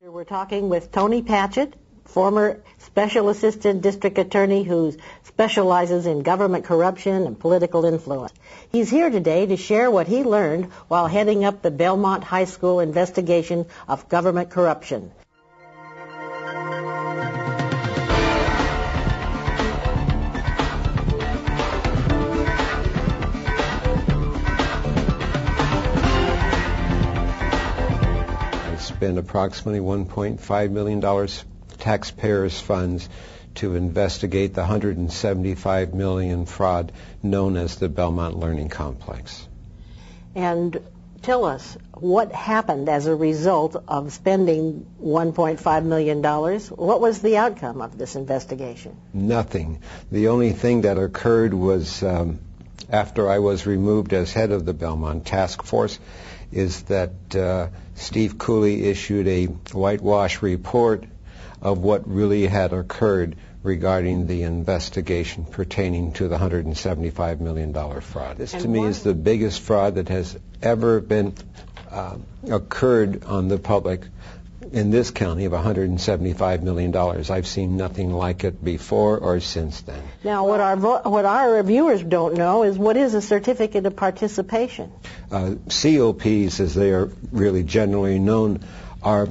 We're talking with Tony Patchett, former Special Assistant District Attorney who specializes in government corruption and political influence. He's here today to share what he learned while heading up the Belmont High School investigation of government corruption. Spent approximately $1.5 million taxpayers' funds to investigate the $175 million fraud known as the Belmont Learning Complex. And tell us, what happened as a result of spending $1.5 million? What was the outcome of this investigation? Conothing. The only thing that occurred was after I was removed as head of the Belmont Task Force is that Steve Cooley issued a whitewash report of what really had occurred regarding the investigation pertaining to the $175 million fraud. This, to me, is the biggest fraud that has ever been occurred on the public in this county of $175 million. I've seen nothing like it before or since then. Now, what our viewers don't know is, what is a certificate of participation? COPs, as they are really generally known, are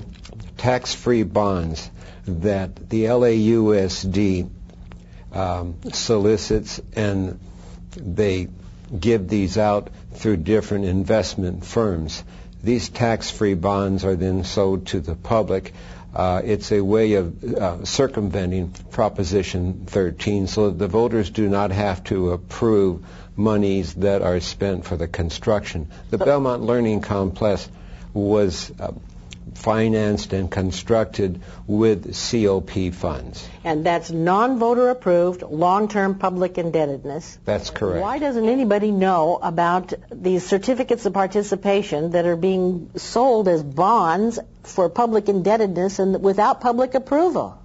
tax-free bonds that the LAUSD solicits, and they give these out through different investment firms. These tax-free bonds are then sold to the public. It's a way of circumventing Proposition 13 so that the voters do not have to approve monies that are spent for the construction. The Belmont Learning Complex was financed and constructed with COP funds. And that's non-voter approved, long-term public indebtedness. That's correct. Why doesn't anybody know about these certificates of participation that are being sold as bonds for public indebtedness and without public approval?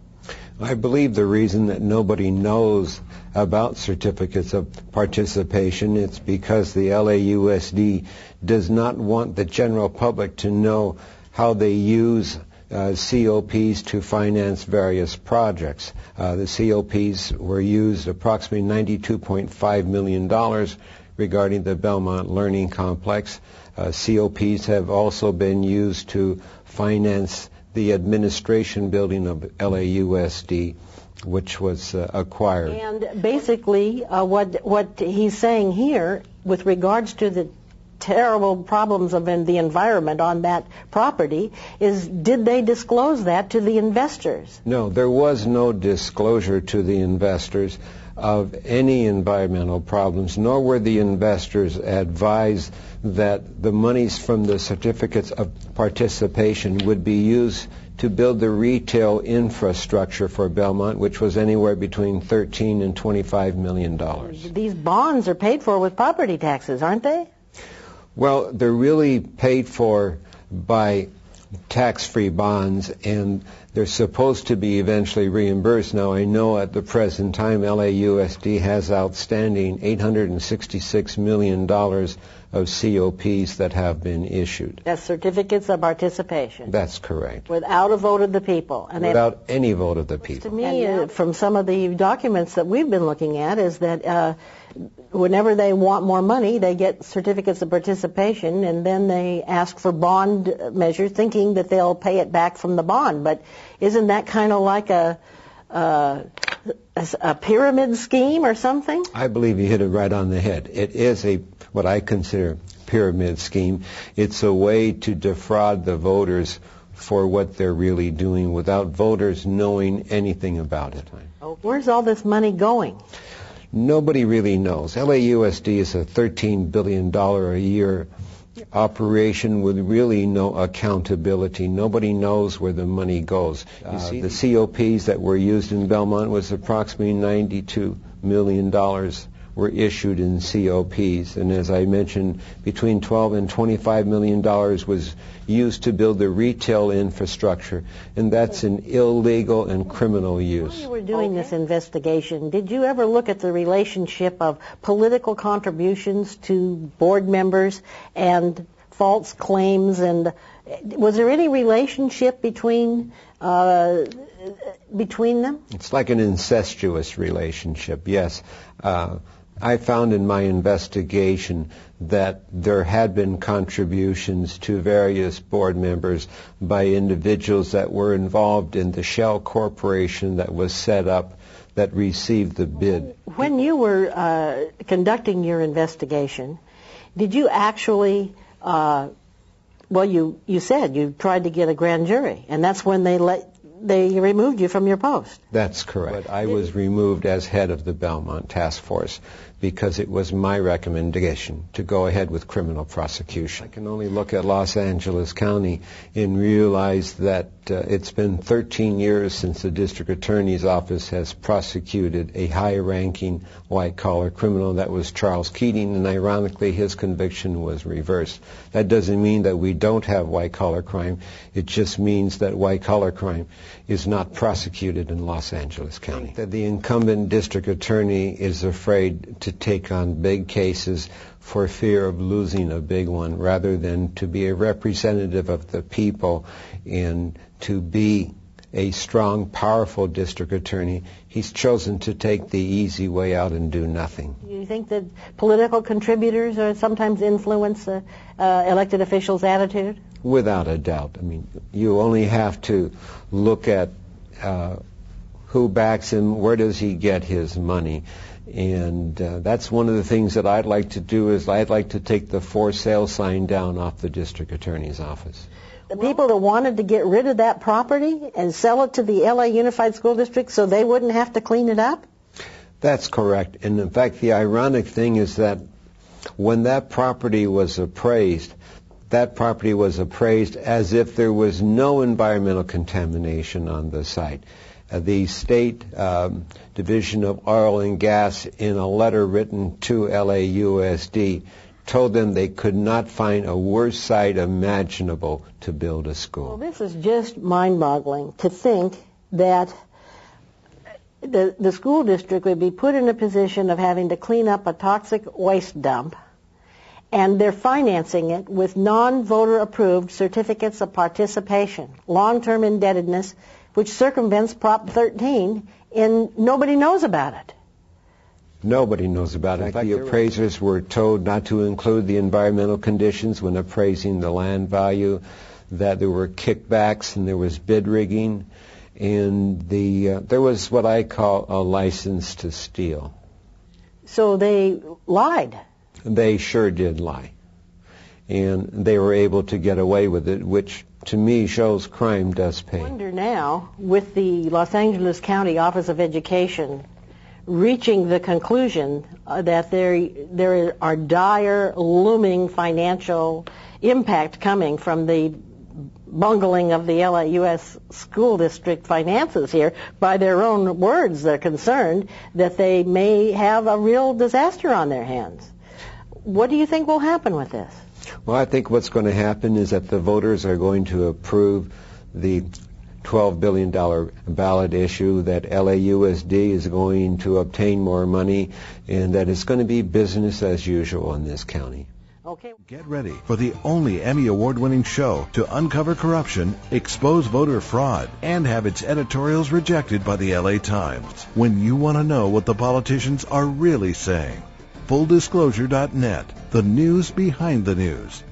I believe the reason that nobody knows about certificates of participation is because the LAUSD does not want the general public to know how they use COPs to finance various projects. The COPs were used approximately $92.5 million regarding the Belmont Learning Complex. COPs have also been used to finance the administration building of LAUSD, which was acquired. And basically, what he's saying here with regards to the terrible problems of the environment on that property is, did they disclose that to the investors? No, there was no disclosure to the investors of any environmental problems, nor were the investors advised that the monies from the certificates of participation would be used to build the retail infrastructure for Belmont, which was anywhere between $13 and $25 million. These bonds are paid for with property taxes, aren't they? Well, they're really paid for by tax-free bonds, and they're supposed to be eventually reimbursed. Now, I know at the present time LAUSD has outstanding $866 million of COPs that have been issued. That's certificates of participation. That's correct. Without a vote of the people. And without any vote of the people. To me, from some of the documents that we've been looking at, is that whenever they want more money, they get certificates of participation, and then they ask for bond measures, thinking that they'll pay it back from the bond. But isn't that kind of like a pyramid scheme or something? I believe you hit it right on the head. It is what I consider pyramid scheme. It's a way to defraud the voters for what they're really doing without voters knowing anything about it. Where's all this money going? Nobody really knows. LAUSD is a $13 billion a year operation with really no accountability. Nobody knows where the money goes. The COPs that were used in Belmont was approximately $92 million were issued in COPs, and as I mentioned, between $12 and $25 million was used to build the retail infrastructure, and that's an illegal and criminal use. While you were doing this investigation, did you ever look at the relationship of political contributions to board members and false claims and Was there any relationship between them? It's like an incestuous relationship, yes. I found in my investigation that there had been contributions to various board members by individuals that were involved in the shell corporation that was set up that received the bid. When you were conducting your investigation, did you actually, you said you tried to get a grand jury, and that's when they removed you from your post. That's correct. I was removed as head of the Belmont Task Force because it was my recommendation to go ahead with criminal prosecution. I can only look at Los Angeles County and realize that it's been 13 years since the district attorney's office has prosecuted a high-ranking white-collar criminal. That was Charles Keating, and ironically his conviction was reversed. That doesn't mean that we don't have white-collar crime. It just means that white-collar crime is not prosecuted in Los Angeles County. That the incumbent district attorney is afraid to take on big cases for fear of losing a big one, rather than to be a representative of the people and to be a strong, powerful district attorney. He's chosen to take the easy way out and do nothing. Do you think that political contributors sometimes influence elected officials' attitude? Without a doubt. I mean, you only have to look at who backs him, where does he get his money. And that's one of the things that I'd like to do, is I'd like to take the for sale sign down off the district attorney's office. The people that wanted to get rid of that property and sell it to the LA Unified School District so they wouldn't have to clean it up? That's correct. And in fact, the ironic thing is that when that property was appraised as if there was no environmental contamination on the site. The State Division of Oil and Gas, in a letter written to LAUSD, told them they could not find a worse site imaginable to build a school. Well, this is just mind-boggling to think that the school district would be put in a position of having to clean up a toxic waste dump, and they're financing it with non-voter approved certificates of participation, long-term indebtedness, which circumvents Prop 13, and nobody knows about it. Nobody knows about it. In fact, the appraisers were told not to include the environmental conditions when appraising the land value, that there were kickbacks and there was bid rigging, and there was what I call a license to steal. So they lied. They sure did lie. And they were able to get away with it, which to me shows crime does pay. I wonder now, with the Los Angeles County Office of Education reaching the conclusion that there are dire, looming financial impact coming from the bungling of the LAUS school district finances here, by their own words, they're concerned that they may have a real disaster on their hands. What do you think will happen with this? Well, I think what's going to happen is that the voters are going to approve the $12 billion ballot issue, that LAUSD is going to obtain more money, and that it's going to be business as usual in this county. Okay. Get ready for the only Emmy Award-winning show to uncover corruption, expose voter fraud, and have its editorials rejected by the LA Times. When you want to know what the politicians are really saying. FullDisclosure.net, the news behind the news.